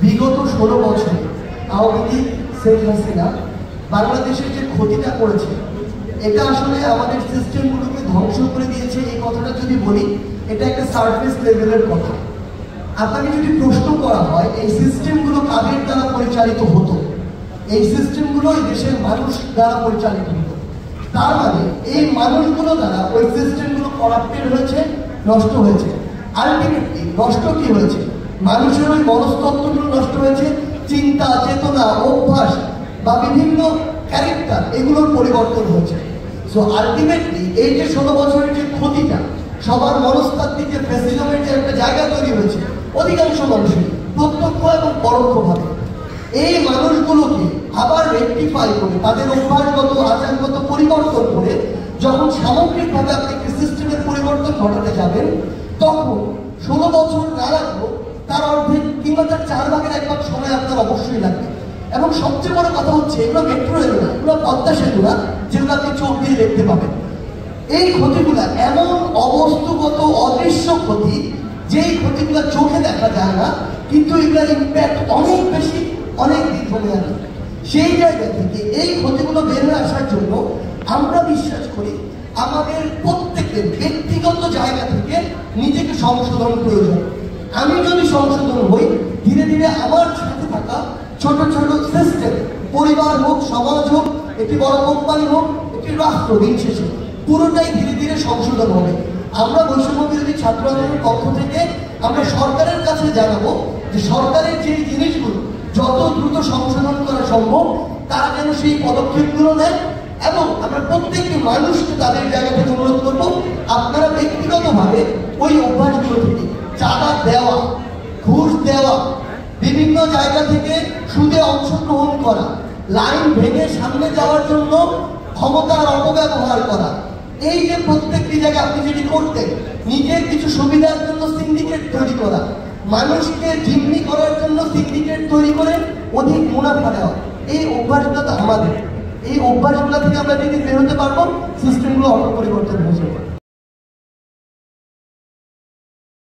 বিগত 16 বছরে আওয়ামী লীগ শেখ হাসিনা বাংলাদেশের যে ক্ষতিটা করেছে, এটা আসলে আমাদের সিস্টেমগুলোকে ধ্বংস করে দিয়েছে। এই কথাটা যদি বলি, এটা একটা সারফেস লেভেলের কথা। আপনাকে যদি প্রশ্ন করা হয় এই সিস্টেমগুলো কাদের দ্বারা পরিচালিত হতো, এই সিস্টেমগুলো এই দেশের মানুষ দ্বারা পরিচালিত হতো, তার মানে এই মানুষগুলো দ্বারা ওই সিস্টেমগুলো করাপ্টেড হয়েছে, নষ্ট হয়েছে। আলটিমেটলি নষ্ট কি হয়েছে? মানুষের ওই মনস্তত্ত্বগুলো নষ্ট হয়েছে, চিন্তা, চেতনা, অভ্যাস বা বিভিন্ন ক্যারেক্টার, এগুলোর পরিবর্তন হয়েছে। সো আলটিমেটলি এই যে 16 বছরের যে ক্ষতিটা, সবার মনস্তাত্ত্বিক যে ফ্যাসিজমের যে একটা জায়গা তৈরি হয়েছে অধিকাংশ মানুষের, প্রত্যক্ষ এবং পরোক্ষভাবে, এই মানুষগুলোকে আবার রেকটিফাই করে তাদের অভ্যাসগত আচারগত পরিবর্তন করে যখন সামগ্রিকভাবে আপনি একটি সিস্টেমের পরিবর্তন ঘটাতে যাবেন, তখন 16 বছর না লাগলেও তার অর্ধেক কিংবা তার 4 ভাগের 1 ভাগ সময় আপনার অবশ্যই লাগবে। এবং সবচেয়ে বড় কথা হচ্ছে, এগুলো মেট্রো রেল না, এগুলো পদ্মা সেতু না, যেগুলো আপনি চোখ দিয়ে দেখতে পাবেন। এই ক্ষতিগুলা এমন অবস্তুগত অদৃশ্য ক্ষতি, যেই ক্ষতিগুলো চোখে দেখা যায় না, কিন্তু এগুলোর ইম্প্যাক্ট অনেক বেশি, অনেক দীর্ঘমেয়াদী। সেই জায়গা থেকে এই ক্ষতিগুলো বের হয়ে আসার জন্য আমরা বিশ্বাস করি আমাদের প্রত্যেকের ব্যক্তিগত জায়গা থেকে নিজেকে সংশোধন প্রয়োজন। আমি যদি সংশোধন হই, ধীরে ধীরে আমার সাথে থাকা ছোট ছোট সিস্টেম, পরিবার হোক, সমাজ হোক, একটি বড় কোম্পানি হোক, একটি রাষ্ট্র, দিন শেষে পুরোটাই ধীরে ধীরে সংশোধন হবে। আমরা বৈষম্য বিরোধী ছাত্র আন্দোলনের পক্ষ থেকে আমরা সরকারের কাছে জানাবো যে সরকারের যে জিনিসগুলো যত দ্রুত সংশোধন করা সম্ভব, তারা যেন সেই পদক্ষেপগুলো নেয়। এবং আমরা প্রত্যেকটি মানুষকে তাদের জায়গা থেকে অনুরোধ করবো, আপনারা ব্যক্তিগতভাবে ওই অভ্যাসগুলো থেকে চাঁদা দেওয়া, ঘুষ দেওয়া, বিভিন্ন জায়গা থেকে সুদে অংশগ্রহণ করা, লাইন ভেঙে সামনে যাওয়ার জন্য ক্ষমতার অপব্যবহার করা, এই যে প্রত্যেকটি জায়গায় আপনি যদি করতেন, নিজের কিছু সুবিধার জন্য সিন্ডিকেট তৈরি করা, মানুষকে জিম্মি করার জন্য সিন্ডিকেট তৈরি করে অধিক মুনাফা দেওয়া, এই অভ্যাসগুলো তো আমাদের। এই অভ্যাসগুলো থেকে আমরা যদি বেরোতে পারবো, সিস্টেমগুলো অটো পরিবর্তন হয়ে যাবে।